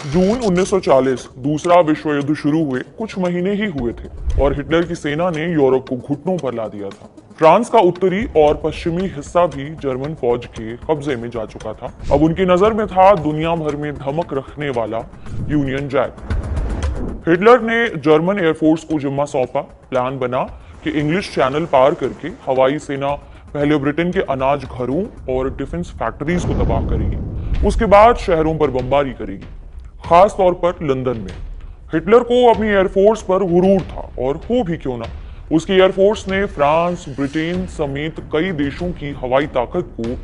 जून 1940 दूसरा विश्व युद्ध शुरू हुए कुछ महीने ही हुए थे और हिटलर की सेना ने यूरोप को घुटनों पर ला दिया था। फ्रांस का उत्तरी और पश्चिमी हिस्सा भी जर्मन फौज के कब्जे में जा चुका था। अब उनकी नजर में था दुनिया भर में धमक रखने वाला यूनियन जैक। हिटलर ने जर्मन एयरफोर्स को जिम्मा सौंपा। प्लान बना कि इंग्लिश चैनल पार करके हवाई सेना पहले ब्रिटेन के अनाज घरों और डिफेंस फैक्ट्रीज को तबाह करेगी, उसके बाद शहरों पर बमबारी करेगी, खास तौर पर लंदन में। हिटलर को अपनी एयरफोर्स पर गुरूर था और हो भी क्यों ना, उसकी एयरफोर्स ने फ्रांस, ब्रिटेन समेत कई देशों की हवाई ताकत को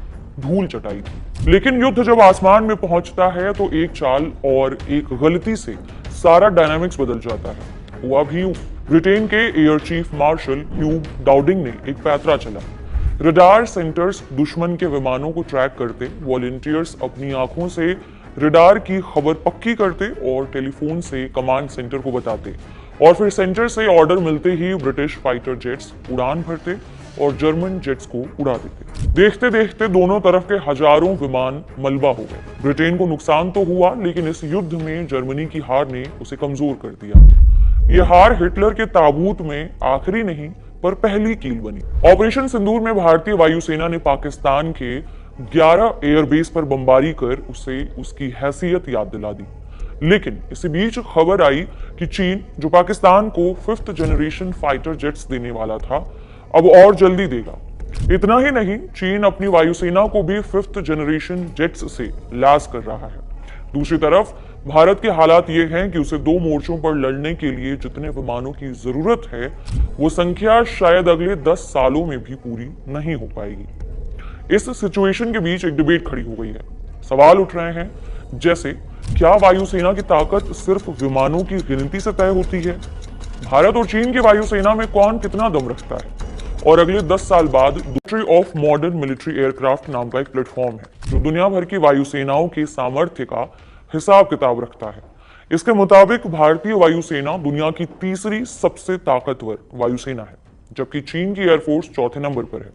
धूल चटाई थी। लेकिन युद्ध जब आसमान में पहुंचता है तो एक चाल और एक गलती से सारा डायनामिक्स बदल जाता है। हुआ भी यूं, ब्रिटेन के एयर चीफ मार्शल ह्यू डाउडिंग ने एक पैतरा चला। रडार सेंटर्स दुश्मन के विमानों को ट्रैक करते, वॉलंटियर्स अपनी आंखों से रडार की खबर पक्की करते और टेलीफोन से कमांड सेंटर को बताते, और फिर सेंटर से ऑर्डर मिलते ही ब्रिटिश फाइटर जेट्स उड़ान भरते और जर्मन जेट्स को उड़ा देते। देखते देखते दोनों तरफ के हजारों विमान मलबा हो गए। ब्रिटेन को नुकसान तो हुआ, लेकिन इस युद्ध में जर्मनी की हार ने उसे कमजोर कर दिया। यह हार हिटलर के ताबूत में आखिरी नहीं पर पहली कील बनी। ऑपरेशन सिंदूर में भारतीय वायुसेना ने पाकिस्तान के 11 एयरबेस पर बमबारी कर उसे उसकी हैसियत याद दिला दी। लेकिन इसी बीच खबर आई कि चीन, जो पाकिस्तान को 5th जनरेशन फाइटर जेट्स देने वाला था, अब और जल्दी देगा। इतना ही नहीं, चीन अपनी वायुसेना को भी 5th जनरेशन जेट्स से लैस कर रहा है। दूसरी तरफ भारत के हालात ये हैं कि उसे 2 मोर्चों पर लड़ने के लिए जितने विमानों की जरूरत है, वो संख्या शायद अगले 10 सालों में भी पूरी नहीं हो पाएगी। इस सिचुएशन के बीच एक डिबेट खड़ी हो गई है। सवाल उठ रहे हैं जैसे, क्या वायुसेना की ताकत सिर्फ विमानों की गिनती से तय होती है? भारत और चीन की वायुसेना में कौन कितना दम रखता है? और अगले 10 साल बाद history of modern military aircraft नाम का एक प्लेटफॉर्म है जो दुनिया भर की वायुसेनाओं के सामर्थ्य का हिसाब किताब रखता है। इसके मुताबिक भारतीय वायुसेना दुनिया की तीसरी सबसे ताकतवर वायुसेना है, जबकि चीन की एयरफोर्स चौथे नंबर पर है।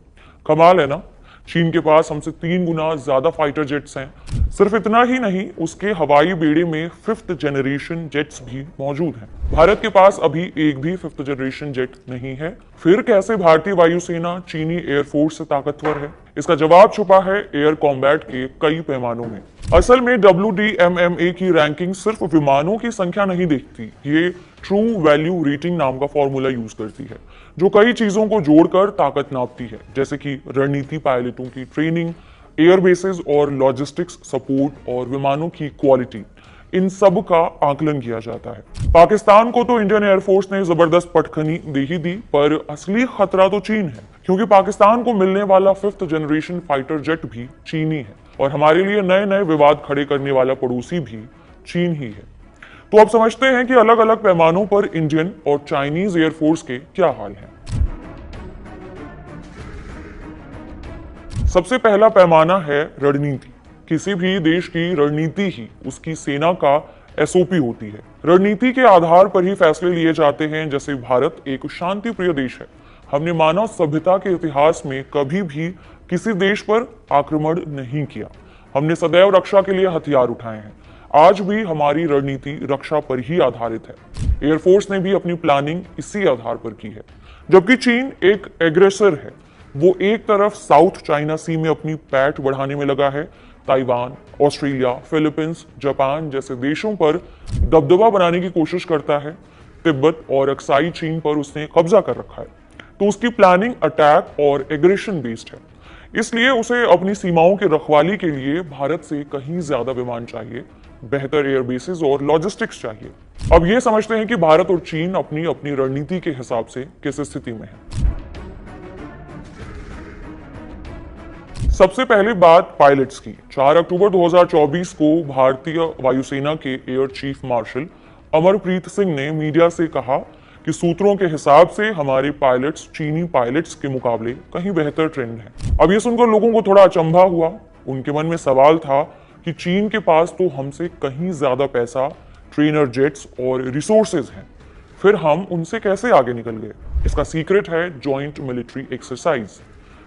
कमाल है ना? चीन के पास हमसे 3 गुना ज्यादा फाइटर जेट्स हैं। सिर्फ इतना ही नहीं, उसके हवाई बेड़े में 5th जनरेशन जेट्स भी मौजूद हैं। भारत के पास अभी एक भी 5th जनरेशन जेट नहीं है। फिर कैसे भारतीय वायुसेना चीनी एयरफोर्स से ताकतवर है? इसका जवाब छुपा है एयर कॉम्बैट के कई पैमानों में। असल में WDMMA की रैंकिंग सिर्फ विमानों की संख्या नहीं देखती, ये ट्रू वैल्यू रेटिंग नाम का फॉर्मूला यूज करती है, जो कई चीजों को जोड़कर ताकत नापती है, जैसे कि रणनीति, पायलटों की ट्रेनिंग, एयरबेसेस और लॉजिस्टिक्स सपोर्ट और विमानों की क्वालिटी। इन सब का आकलन किया जाता है। पाकिस्तान को तो इंडियन एयरफोर्स ने जबरदस्त पटखनी दे ही दी, पर असली खतरा तो चीन है, क्योंकि पाकिस्तान को मिलने वाला 5th जनरेशन फाइटर जेट भी चीनी है और हमारे लिए नए नए विवाद खड़े करने वाला पड़ोसी भी चीन ही है। तो अब समझते हैं कि अलग अलग पैमानों पर इंडियन और चाइनीज एयरफोर्स के क्या हाल हैं। सबसे पहला पैमाना है रणनीति। किसी भी देश की रणनीति ही उसकी सेना का SOP होती है। रणनीति के आधार पर ही फैसले लिए जाते हैं। जैसे भारत एक शांति प्रिय देश है, हमने मानव सभ्यता के इतिहास में कभी भी किसी देश पर आक्रमण नहीं किया। हमने सदैव रक्षा के लिए हथियार उठाए हैं। आज भी हमारी रणनीति रक्षा पर ही आधारित है। एयरफोर्स ने भी अपनी प्लानिंग इसी आधार पर की है। जबकि चीन एक एग्रेसर है, वो एक तरफ साउथ चाइना सी में अपनी पैठ बढ़ाने में लगा है, ताइवान, ऑस्ट्रेलिया, फिलीपींस, जापान जैसे देशों पर दबदबा बनाने की कोशिश करता है। तिब्बत और अक्साई चीन पर उसने कब्जा कर रखा है। तो उसकी प्लानिंग अटैक और एग्रेशन बेस्ड है। इसलिए उसे अपनी सीमाओं की रखवाली के लिए भारत से कहीं ज्यादा विमान चाहिए, बेहतर एयरबेसेस और लॉजिस्टिक्स चाहिए। अब ये समझते हैं कि भारत और चीन अपनी अपनी रणनीति के हिसाब से किस स्थिति में है। सबसे पहले बात पायलट्स की। 4 अक्टूबर 2024 को भारतीय वायुसेना के air chief marshal Amarpreet Singh ने मीडिया से कहा कि सूत्रों के हिसाब से हमारे पायलट्स चीनी पायलट्स के मुकाबले कहीं बेहतर ट्रेंड है। अब ये सुनकर लोगों को थोड़ा अचंभा हुआ। उनके मन में सवाल था कि चीन के पास तो हमसे कहीं ज्यादा पैसा, ट्रेनर जेट्स और रिसोर्सेज हैं, फिर हम उनसे कैसे आगे निकल गए? इसका सीक्रेट है जॉइंट मिलिट्री एक्सरसाइज।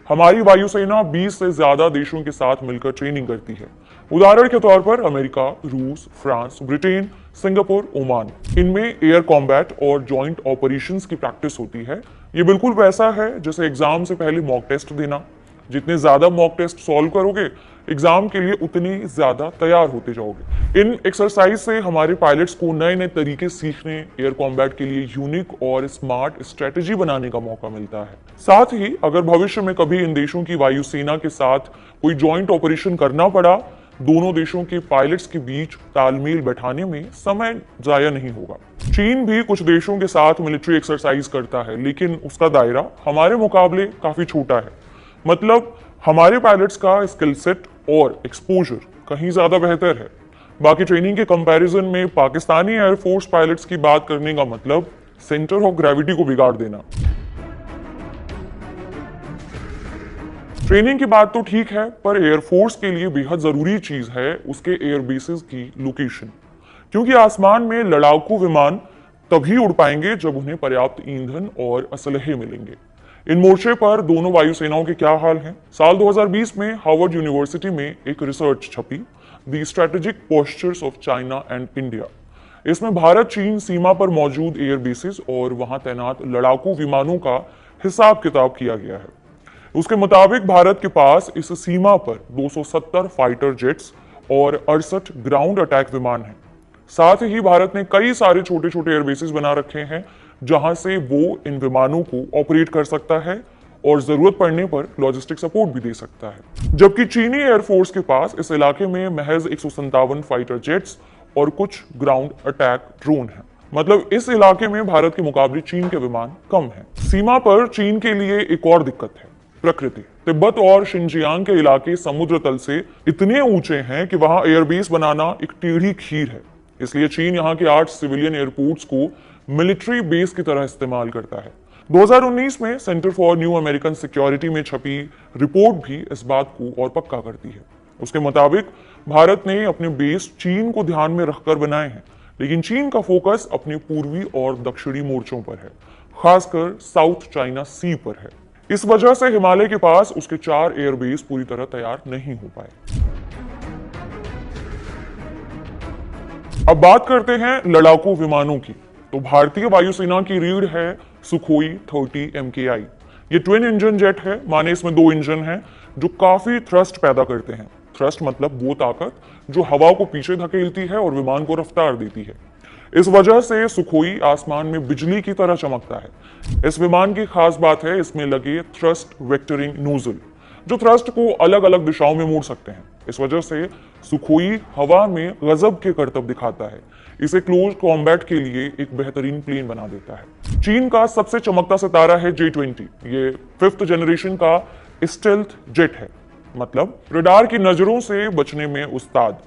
हमारी वायुसेना 20 से ज्यादा देशों के साथ मिलकर ट्रेनिंग करती है। उदाहरण के तौर पर अमेरिका, रूस, फ्रांस, ब्रिटेन, सिंगापुर, ओमान, इनमें एयर कॉम्बैट और जॉइंट ऑपरेशंस की प्रैक्टिस होती है। ये बिल्कुल वैसा है जैसे एग्जाम से पहले मॉक टेस्ट देना। जितने ज्यादा मॉक टेस्ट सॉल्व करोगे एग्जाम के लिए उतनी ज्यादा तैयार होते जाओगे। इन एक्सरसाइज से हमारे पायलट्स को नए नए तरीके सीखने, एयर कॉम्बैट के लिए यूनिक और स्मार्ट स्ट्रेटेजी बनाने का मौका मिलता है। साथ ही अगर भविष्य में कभी इन देशों की वायुसेना के साथ कोई जॉइंट ऑपरेशन करना पड़ा, दोनों देशों के पायलट्स के बीच तालमेल बैठाने में समय जाया नहीं होगा। चीन भी कुछ देशों के साथ मिलिट्री एक्सरसाइज करता है, लेकिन उसका दायरा हमारे मुकाबले काफी छोटा है। मतलब हमारे पायलट्स का स्किल सेट और एक्सपोजर कहीं ज्यादा बेहतर है। बाकी ट्रेनिंग के कंपैरिजन में पाकिस्तानी एयरफोर्स पायलट्स की बात करने का मतलब सेंटर ऑफ ग्रेविटी को बिगाड़ देना। ट्रेनिंग की बात तो ठीक है, पर एयरफोर्स के लिए बेहद जरूरी चीज है उसके एयरबेसेस की लोकेशन, क्योंकि आसमान में लड़ाकू विमान तभी उड़ पाएंगे जब उन्हें पर्याप्त ईंधन और असलहे मिलेंगे। इन मोर्चे पर दोनों वायुसेनाओं के क्या हाल हैं? साल 2020 में हार्वर्ड यूनिवर्सिटी में एक रिसर्च छपी, the strategic postures of China and India. इसमें भारत चीन सीमा पर मौजूद एयरबेसेस और वहां तैनात लड़ाकू विमानों का हिसाब किताब किया गया है। उसके मुताबिक भारत के पास इस सीमा पर 270 फाइटर जेट्स और 68 ग्राउंड अटैक विमान हैं। साथ ही भारत ने कई सारे छोटे छोटे एयरबेसेस बना रखे हैं जहां से वो इन विमानों को ऑपरेट कर सकता है और जरूरत पड़ने पर लॉजिस्टिक सपोर्ट भी दे सकता है। जबकि चीनी एयरफोर्स के पास इस इलाके में महज 157 फाइटर जेट्स और कुछ ग्राउंड अटैक ड्रोन हैं। मतलब इस इलाके में भारत के मुकाबले चीन के विमान कम हैं। सीमा पर चीन के लिए एक और दिक्कत है, प्रकृति। तिब्बत और शिनजियांग के इलाके समुद्र तल से इतने ऊंचे हैं कि वहां एयरबेस बनाना एक टेढ़ी खीर है। इसलिए चीन यहाँ के 8 सिविलियन एयरपोर्ट्स को मिलिट्री बेस की तरह इस्तेमाल करता है। 2019 में centre for new American security में छपी रिपोर्ट भी इस बात को और पक्का करती है। उसके मुताबिक भारत ने अपने बेस चीन को ध्यान में रखकर बनाए हैं, लेकिन चीन का फोकस अपने पूर्वी और दक्षिणी मोर्चों पर है, खासकर साउथ चाइना सी पर है। इस वजह से हिमालय के पास उसके 4 एयरबेस पूरी तरह तैयार नहीं हो पाए। अब बात करते हैं लड़ाकू विमानों की। तो भारतीय वायुसेना की रीढ़ है सुखोई 30 MKI। ये ट्विन इंजन जेट है, माने इसमें 2 इंजन हैं जो काफी थ्रस्ट पैदा करते हैं। थ्रस्ट मतलब वो ताकत जो हवा को पीछे धकेलती है और विमान को रफ्तार देती है। इस वजह से सुखोई आसमान में बिजली की तरह चमकता है। इस विमान की खास बात है इसमें लगे थ्रस्ट वेक्टरिंग नोजल, जो थ्रस्ट को अलग अलग दिशाओं में मोड़ सकते हैं। इस वजह से सुखोई हवा में गजब के करतब दिखाता है। इसे क्लोज कॉम्बैट के लिए एक बेहतरीन प्लेन बना देता है। चीन का सबसे चमकता सितारा है J-20। ये 5th जनरेशन का स्टेल्थ जेट है, मतलब रडार की नजरों से बचने में उस्ताद।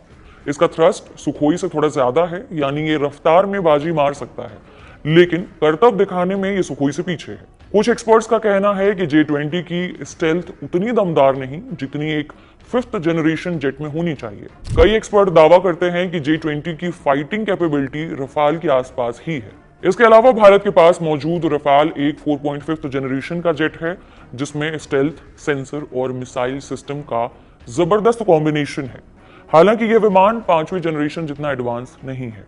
इसका थ्रस्ट सुखोई से थोड़ा ज्यादा है, यानी ये रफ्तार में बाजी मार सकता है, लेकिन करतब दिखाने में ये सुखोई से पीछे है। कुछ एक्सपर्ट्स का कहना है कि J-20 की स्टेल्थ उतनी दमदार नहीं जितनी एक 5th जनरेशन जेट में होनी चाहिए। कई एक्सपर्ट दावा करते हैं कि J-20 की फाइटिंग कैपेबिलिटी रफाल के आसपास ही है। इसके अलावा भारत के पास मौजूद रफाल एक 4.5th जनरेशन का जेट है, जिसमें स्टेल्थ, सेंसर और मिसाइल सिस्टम का जबरदस्त कॉम्बिनेशन है। हालांकि यह विमान 5वीं जनरेशन जितना एडवांस नहीं है।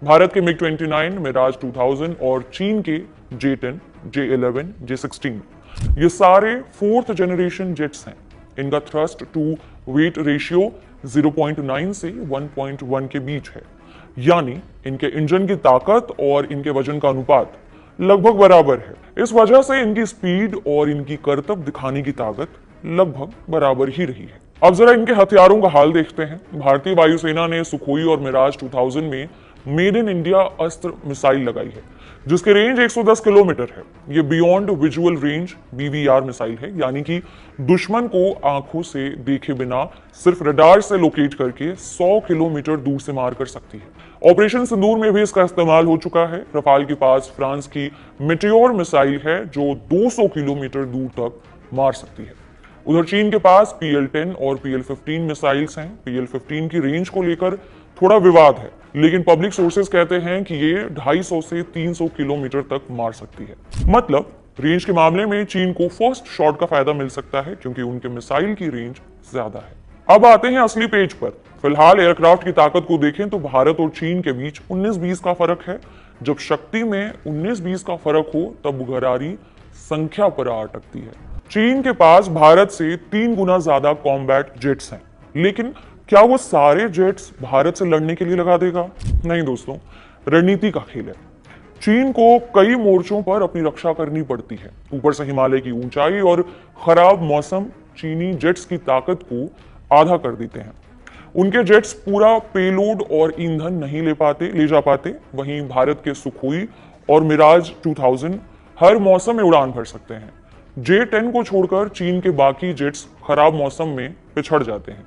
भारत के MiG-29, मिराज 2000 और चीन के J-10, J-11, J-16 ये सारे 4th जनरेशन जेट्स हैं। इनका थ्रस्ट टू वेट रेशियो 0.9 से 1.1 के बीच है, यानी इनके इंजन की ताकत और इनके वजन का अनुपात लगभग बराबर है। इस वजह से इनकी स्पीड और इनकी करतब दिखाने की ताकत लगभग बराबर ही रही है। अब जरा इनके हथियारों का हाल देखते हैं। भारतीय वायुसेना ने सुखोई और मिराज 2000 में मेड इन इंडिया अस्त्र मिसाइल लगाई है, जिसकी रेंज 110 किलोमीटर है। ये beyond visual range BVR missile है, यानी कि दुश्मन को आंखों से देखे बिना सिर्फ रडार से लोकेट करके 100 किलोमीटर दूर से मार कर सकती है। ऑपरेशन सिंदूर में भी इसका इस्तेमाल हो चुका है। रफाल के पास फ्रांस की मेटियोर मिसाइल है जो 200 किलोमीटर दूर तक मार सकती है। उधर चीन के पास PL-10 और PL-15 मिसाइल्स हैं। PL-15 की रेंज को लेकर थोड़ा विवाद है, लेकिन पब्लिक सोर्सेज कहते हैं कि ये 250 से 300 किलोमीटर तक मार सकती है। मतलब रेंज के मामले में चीन को फर्स्ट शॉट का फायदा मिल सकता है, क्योंकि उनके मिसाइल की रेंज ज्यादा है। अब आते हैं असली पेज पर। फिलहाल एयरक्राफ्ट की ताकत को देखें तो भारत और चीन के बीच 19-20 का फर्क है। जब शक्ति में 19-20 का फर्क हो तब गरारी संख्या पर आ अटकती है। चीन के पास भारत से 3 गुना ज्यादा कॉम्बैट जेट्स हैं, लेकिन क्या वो सारे जेट्स भारत से लड़ने के लिए लगा देगा? नहीं दोस्तों, रणनीति का खेल है। चीन को कई मोर्चों पर अपनी रक्षा करनी पड़ती है। ऊपर से हिमालय की ऊंचाई और खराब मौसम चीनी जेट्स की ताकत को आधा कर देते हैं। उनके जेट्स पूरा पेलोड और ईंधन नहीं ले जा पाते। वहीं भारत के सुखोई और मिराज 2000 हर मौसम में उड़ान भर सकते हैं। J-10 को छोड़कर चीन के बाकी जेट्स खराब मौसम में पिछड़ जाते हैं।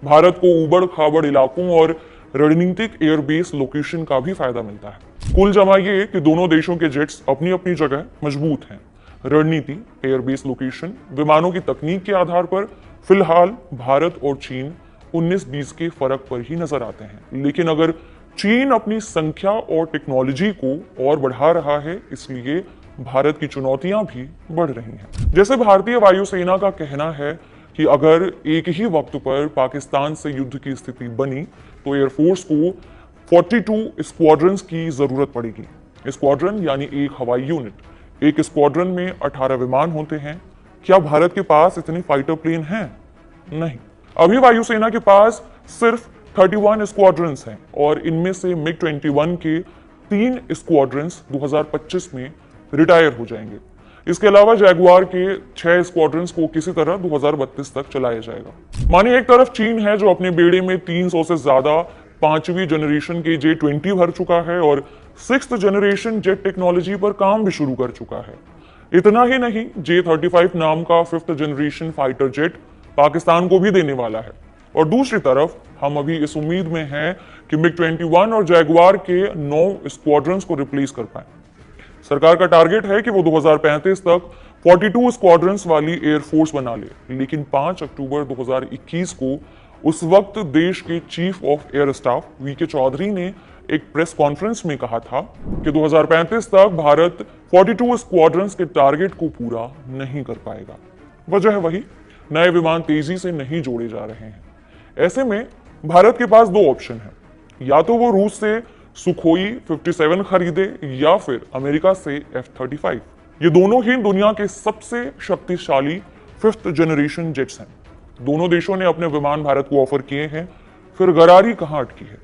भारत को उबड़ खाबड़ इलाकों और रणनीतिक एयरबेस लोकेशन का भी फायदा मिलता है। कुल जमाइए कि दोनों देशों के जेट्स अपनी अपनी जगह मजबूत हैं। रणनीति, एयरबेस लोकेशन, विमानों की तकनीक के आधार पर फिलहाल भारत और चीन 19-20 के फर्क पर ही नजर आते हैं। लेकिन अगर चीन अपनी संख्या और टेक्नोलॉजी को और बढ़ा रहा है, इसलिए भारत की चुनौतियां भी बढ़ रही हैं। जैसे भारतीय वायुसेना का कहना है कि अगर एक ही वक्त पर पाकिस्तान से युद्ध की स्थिति बनी तो एयरफोर्स को 42 स्क्वाड्रंस की जरूरत पड़ेगी। स्क्वाड्रन यानी एक हवाई यूनिट। एक स्क्वाड्रन में 18 विमान होते हैं। क्या भारत के पास इतने फाइटर प्लेन हैं? नहीं। अभी वायुसेना के पास सिर्फ 31 स्क्वाड्रंस हैं और इनमें से MiG-21 के 3 स्क्वाड्रंस 2025 में रिटायर हो जाएंगे। इसके अलावा जैगुआर के 6 स्क्वाड्रंस को किसी तरह 2032 तक चलाया जाएगा। मानिए एक तरफ चीन है जो अपने बेड़े में 300 से ज्यादा 5वीं जनरेशन के J-20 भर चुका है और 6th जनरेशन जेट टेक्नोलॉजी पर काम भी शुरू कर चुका है। इतना ही नहीं, J-35 नाम का 5th generation fighter jet Pakistan को भी देने वाला है। और दूसरी तरफ हम अभी इस उम्मीद में हैं कि MiG-21 और जैगुआर के 9 स्क्वाड्रंस को रिप्लेस कर पाए। सरकार का टारगेट है कि वो 2035 तक 42 स्क्वाड्रंस वाली एयरफोर्स बना ले। लेकिन 5 अक्टूबर 2021 को उस वक्त देश के chief of air staff VK Chaudhary ने एक प्रेस कॉन्फ्रेंस में कहा था कि 2035 तक भारत 42 स्क्वाड्रंस के टारगेट को पूरा नहीं कर पाएगा। वजह वही, नए विमान तेजी से नहीं जोड़े जा रहे हैं। ऐसे में भारत के पास 2 ऑप्शन है, या तो वो रूस से सुखोई 57 खरीदे या फिर अमेरिका से F-35। ये दोनों ही दुनिया के सबसे शक्तिशाली 5th जनरेशन जेट्स हैं। दोनों देशों ने अपने विमान भारत को ऑफर किए हैं। फिर गरारी कहां अटकी है?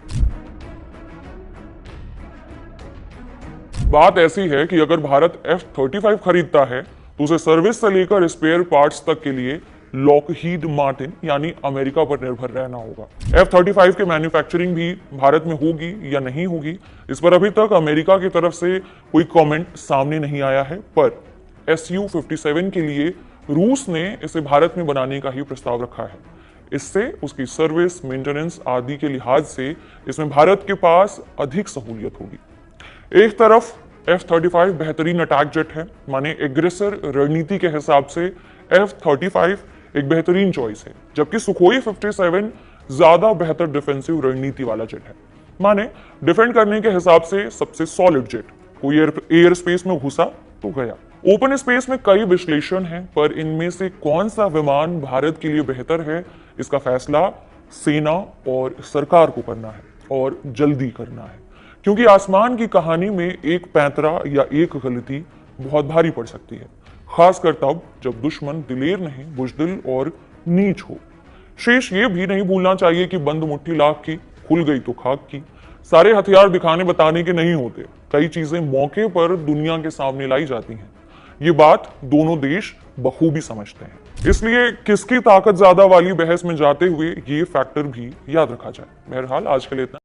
बात ऐसी है कि अगर भारत F-35 खरीदता है तो उसे सर्विस से लेकर स्पेयर पार्ट्स तक के लिए लॉकहीड मार्टिन यानी अमेरिका पर निर्भर रहना होगा। F-35 के मैन्युफैक्चरिंग भी भारत में होगी या नहीं होगी, इस पर अभी तक अमेरिका की तरफ से कोई कमेंट सामने नहीं आया है। पर Su-57 के लिए रूस ने इसे भारत में बनाने का ही प्रस्ताव रखा है। इससे उसकी सर्विस, मेंटेनेंस आदि के लिहाज से इसमें भारत के पास अधिक सहूलियत होगी। एक तरफ F-35 बेहतरीन अटैक जेट है, माने एग्रेसर रणनीति के हिसाब से F-35 एक बेहतरीन चॉइस है, जबकि सुखोई 57 ज्यादा बेहतर डिफेंसिव रणनीति वाला जेट है। माने डिफेंड करने के हिसाब से सबसे सॉलिड जेट। कोई एयर स्पेस में घुसा तो गया। ओपन स्पेस में कई विश्लेषण हैं, पर इनमें से कौन सा विमान भारत के लिए बेहतर है, इसका फैसला सेना और सरकार को करना है और जल्दी करना है। क्योंकि आसमान की कहानी में एक पैंतरा या एक गलती बहुत भारी पड़ सकती है, खासकर तब जब दुश्मन दिलेर नहीं, बुजदिल और नीच हो। शेष ये भी नहीं भूलना चाहिए कि बंद मुट्ठी लाख की, खुल गई तो खाक की। सारे हथियार दिखाने बताने के नहीं होते, कई चीजें मौके पर दुनिया के सामने लाई जाती हैं। ये बात दोनों देश बखूबी समझते हैं। इसलिए किसकी ताकत ज्यादा वाली बहस में जाते हुए ये फैक्टर भी याद रखा जाए। बहरहाल आज के लिए इतना।